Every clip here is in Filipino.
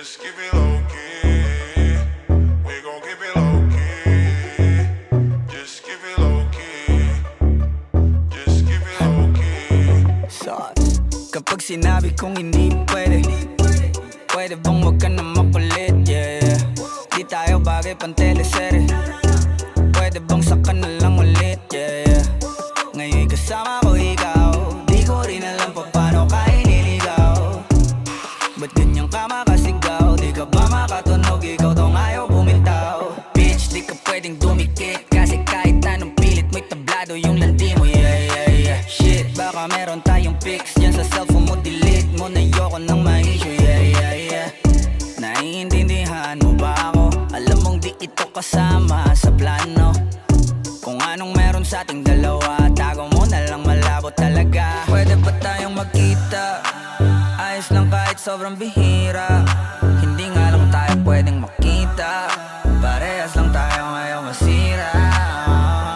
Just keep it low key. We gon' keep it low key. Just keep it low key. Just keep it low key. Sauce. Kapag sinabi kong hindi pwede, pwede bang wag ka na makulit, yeah. Di tayo bagay pang teleserye, pwede bang saka na lang ulit, yeah. Ngayon kasama ko ikaw, di ko rin alam pa paano ka iniligaw. Ba't ganyan ka makasigaw? Di ka ba makatunog? Ikaw tong ayaw bumitaw. Bitch, di ka pwedeng dumikit, kasi kahit anong pilit mo'y tablado yung landi mo, yeah, yeah, yeah. Shit, baka meron tayong pics dyan sa cellphone mo, delete mo na yoko ng ma-issue, yeah, yeah, yeah. Naiintindihan mo ba ako? Alam mong di ito kasama sa plano. Kung anong meron sa ating dalawa, tago mo na lang, malabo talaga. Pwede ba tayong magkita? Ayos lang kahit sobrang bihira. Hindi nga lang tayo pwedeng makita, parehas lang tayo ngayon masira.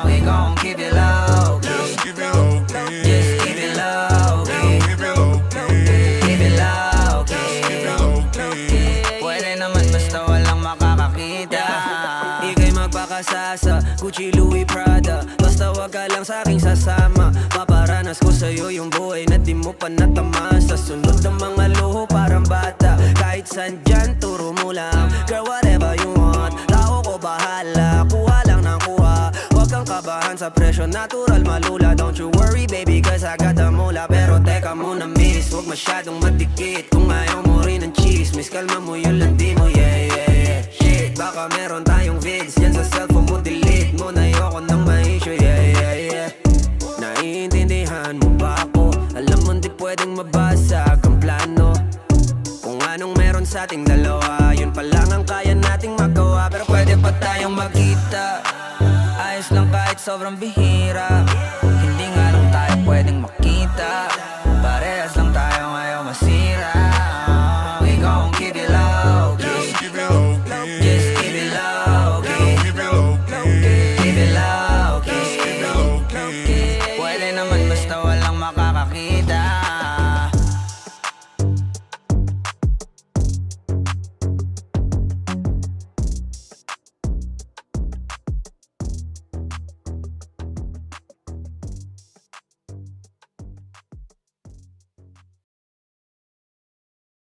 We gon' keep it low key. Just keep it low key. Just keep it low key. Keep it low key. Keep it low key. Keep it low key. Pwede naman basta walang makakakita. Ika'y magpakasasa, Gucci, Louis, Prada. Basta wag ka lang sa'king sasama. Maparanas ko sa'yo yung buhay na di mo pa natama. Sa sunod ng mga luho parang bata. Kahit saan dyan, turo mo lang. Girl, whatever you want, tao ko bahala. Kuha lang ng kuha, wag kang kabahan sa presyo. Natural malula, don't you worry baby, cause I got the mula. Pero teka muna miss, wag masyadong madikit. Kung ayaw mo rin ng chismis, kalma mo yung landi mo, yeah, yeah, yeah. Shit, baka meron tayong vids dyan sa cellphone mo, delete mo na yoko ng ma-issue, yeah, yeah, yeah. Naiintindihan mo ba ako? Alam mo di pwedeng mabasag ang plano. Kung anong meron sa ating dalawa, yun pa lang ang kaya nating magawa. Pero pwede pa tayong magkita, ayos lang kahit sobrang bihira. Hindi nga lang tayo pwedeng